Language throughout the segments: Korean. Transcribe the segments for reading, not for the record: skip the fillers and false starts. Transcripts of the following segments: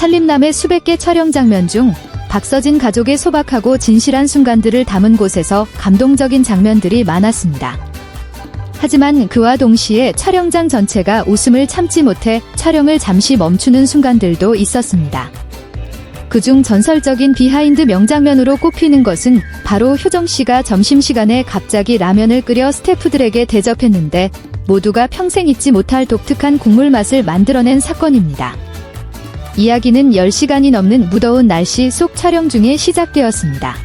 살림남의 수백 개 촬영 장면 중 박서진 가족의 소박하고 진실한 순간들을 담은 곳에서 감동적인 장면들이 많았습니다. 하지만 그와 동시에 촬영장 전체가 웃음을 참지 못해 촬영을 잠시 멈추는 순간들도 있었습니다. 그중 전설적인 비하인드 명장면으로 꼽히는 것은 바로 효정씨가 점심시간에 갑자기 라면을 끓여 스태프들에게 대접했는데 모두가 평생 잊지 못할 독특한 국물 맛을 만들어낸 사건입니다. 이야기는 10시간이 넘는 무더운 날씨 속 촬영 중에 시작되었습니다.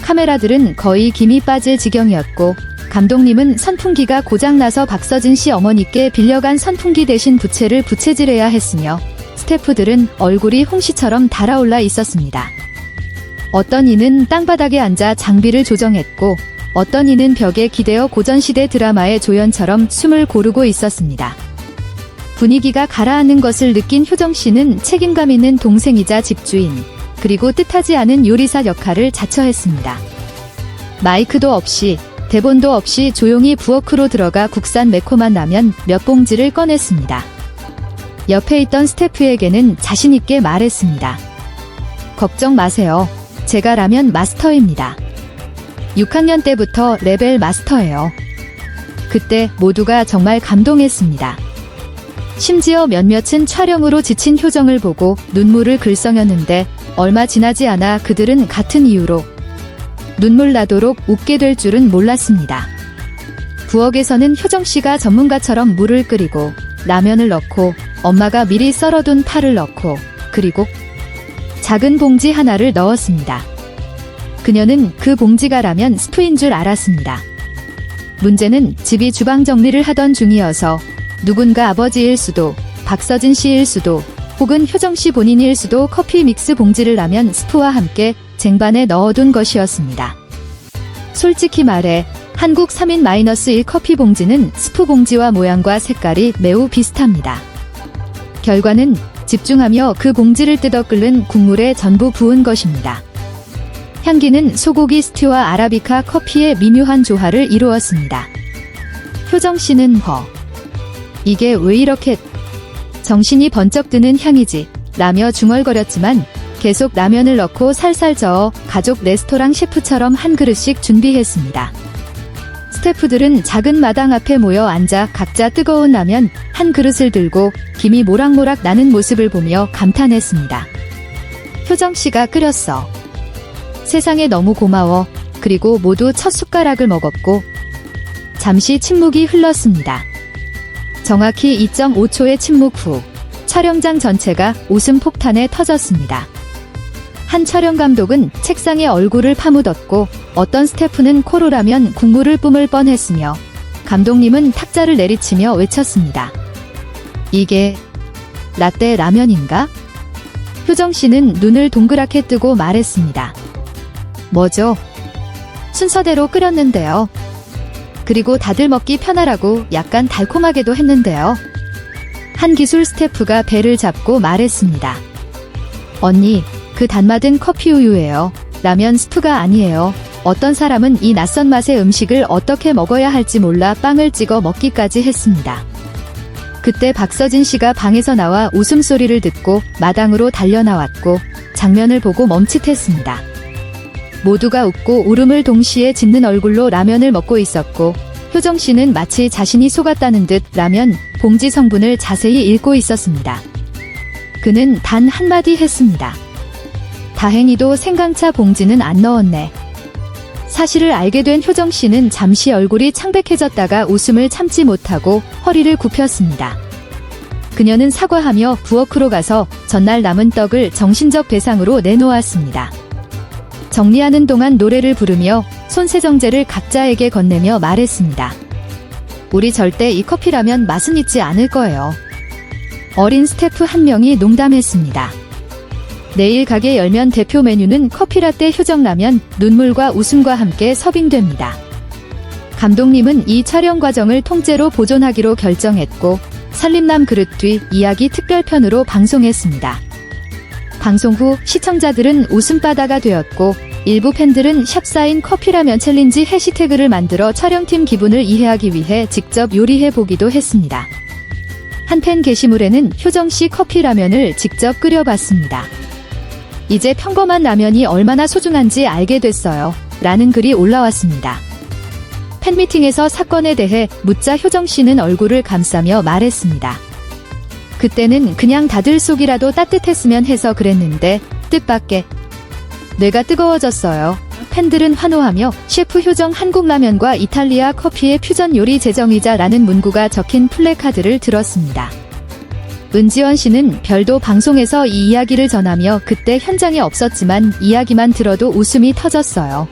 카메라들은 거의 김이 빠질 지경이었고 감독님은 선풍기가 고장나서 박서진 씨 어머니께 빌려간 선풍기 대신 부채를 부채질해야 했으며 스태프들은 얼굴이 홍시처럼 달아올라 있었습니다. 어떤 이는 땅바닥에 앉아 장비를 조정했고 어떤 이는 벽에 기대어 고전시대 드라마의 조연처럼 숨을 고르고 있었습니다. 분위기가 가라앉는 것을 느낀 효정씨는 책임감 있는 동생이자 집주인, 그리고 뜻하지 않은 요리사 역할을 자처했습니다. 마이크도 없이, 대본도 없이 조용히 부엌으로 들어가 국산 매콤한 라면 몇 봉지를 꺼냈습니다. 옆에 있던 스태프에게는 자신있게 말했습니다. 걱정 마세요. 제가 라면 마스터입니다. 6학년 때부터 레벨 마스터예요. 그때 모두가 정말 감동했습니다. 심지어 몇몇은 촬영으로 지친 효정을 보고 눈물을 글썽였는데 얼마 지나지 않아 그들은 같은 이유로 눈물 나도록 웃게 될 줄은 몰랐습니다. 부엌에서는 효정씨가 전문가처럼 물을 끓이고 라면을 넣고 엄마가 미리 썰어둔 파를 넣고 그리고 작은 봉지 하나를 넣었습니다. 그녀는 그 봉지가 라면 스프인 줄 알았습니다. 문제는 집이 주방 정리를 하던 중이어서 누군가 아버지일 수도, 박서진 씨일 수도, 혹은 효정 씨 본인일 수도 커피 믹스 봉지를 라면 스프와 함께 쟁반에 넣어둔 것이었습니다. 솔직히 말해 한국 3인-1 커피 봉지는 스프 봉지와 모양과 색깔이 매우 비슷합니다. 결과는 집중하며 그 봉지를 뜯어 끓는 국물에 전부 부은 것입니다. 향기는 소고기 스튜와 아라비카 커피의 미묘한 조화를 이루었습니다. 효정 씨는 이게 왜 이렇게 정신이 번쩍 드는 향이지 라며 중얼거렸지만 계속 라면을 넣고 살살 저어 가족 레스토랑 셰프처럼 한 그릇씩 준비했습니다. 스태프들은 작은 마당 앞에 모여 앉아 각자 뜨거운 라면 한 그릇을 들고 김이 모락모락 나는 모습을 보며 감탄했습니다. 효정씨가 끓였어. 세상에 너무 고마워. 그리고 모두 첫 숟가락을 먹었고 잠시 침묵이 흘렀습니다. 정확히 2.5초의 침묵 후 촬영장 전체가 웃음 폭탄에 터졌습니다. 한 촬영 감독은 책상에 얼굴을 파묻었고 어떤 스태프는 코로 라면 국물을 뿜을 뻔했으며 감독님은 탁자를 내리치며 외쳤습니다. 이게 라떼 라면인가? 효정씨는 눈을 동그랗게 뜨고 말했습니다. 뭐죠? 순서대로 끓였는데요. 그리고 다들 먹기 편하라고 약간 달콤하게도 했는데요. 한 기술 스태프가 배를 잡고 말했습니다. 언니, 그 단맛은 커피 우유예요. 라면 스프가 아니에요. 어떤 사람은 이 낯선 맛의 음식을 어떻게 먹어야 할지 몰라 빵을 찍어 먹기까지 했습니다. 그때 박서진 씨가 방에서 나와 웃음소리를 듣고 마당으로 달려나왔고 장면을 보고 멈칫했습니다. 모두가 웃고 울음을 동시에 짓는 얼굴로 라면을 먹고 있었고 효정 씨는 마치 자신이 속았다는 듯 라면 봉지 성분을 자세히 읽고 있었습니다. 그는 단 한마디 했습니다. 다행히도 생강차 봉지는 안 넣었네. 사실을 알게 된 효정 씨는 잠시 얼굴이 창백해졌다가 웃음을 참지 못하고 허리를 굽혔습니다. 그녀는 사과하며 부엌으로 가서 전날 남은 떡을 정신적 배상으로 내놓았습니다. 정리하는 동안 노래를 부르며 손세정제를 각자에게 건네며 말했습니다. 우리 절대 이 커피라면 맛은 잊지 않을 거예요. 어린 스태프 한 명이 농담했습니다. 내일 가게 열면 대표 메뉴는 커피라떼 효정라면, 눈물과 웃음과 함께 서빙됩니다. 감독님은 이 촬영 과정을 통째로 보존하기로 결정했고 살림남 그릇 뒤 이야기 특별편으로 방송했습니다. 방송 후 시청자들은 웃음바다가 되었고 일부 팬들은 샵사인 커피라면 챌린지 해시태그를 만들어 촬영팀 기분을 이해하기 위해 직접 요리해보기도 했습니다. 한 팬 게시물에는 효정씨 커피 라면을 직접 끓여봤습니다. 이제 평범한 라면이 얼마나 소중한지 알게 됐어요. 라는 글이 올라왔습니다. 팬미팅에서 사건에 대해 묻자 효정씨는 얼굴을 감싸며 말했습니다. 그때는 그냥 다들 속이라도 따뜻했으면 해서 그랬는데 뜻밖의 뇌가 뜨거워졌어요. 팬들은 환호하며 셰프 효정 한국라면과 이탈리아 커피의 퓨전 요리 제정이자라는 문구가 적힌 플래카드를 들었습니다. 은지원 씨는 별도 방송에서 이 이야기를 전하며 그때 현장에 없었지만 이야기만 들어도 웃음이 터졌어요.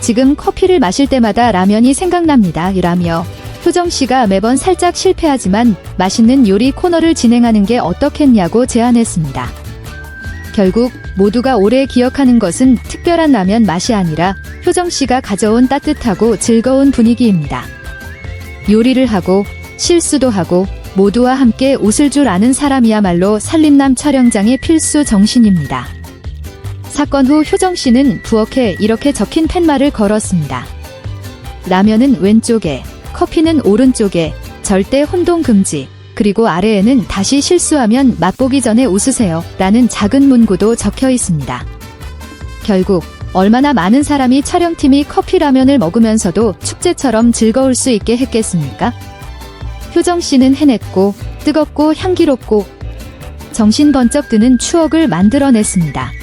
지금 커피를 마실 때마다 라면이 생각납니다. 이라며 효정 씨가 매번 살짝 실패하지만 맛있는 요리 코너를 진행하는 게 어떻겠냐고 제안했습니다. 결국 모두가 오래 기억하는 것은 특별한 라면 맛이 아니라 효정 씨가 가져온 따뜻하고 즐거운 분위기입니다. 요리를 하고 실수도 하고 모두와 함께 웃을 줄 아는 사람이야말로 산림남 촬영장의 필수 정신입니다. 사건 후 효정 씨는 부엌에 이렇게 적힌 팻말을 걸었습니다. 라면은 왼쪽에, 커피는 오른쪽에, 절대 혼동 금지. 그리고 아래에는 다시 실수하면 맛보기 전에 웃으세요. 라는 작은 문구도 적혀 있습니다. 결국 얼마나 많은 사람이 촬영팀이 커피 라면을 먹으면서도 축제처럼 즐거울 수 있게 했겠습니까? 효정 씨는 해냈고 뜨겁고 향기롭고 정신 번쩍 드는 추억을 만들어냈습니다.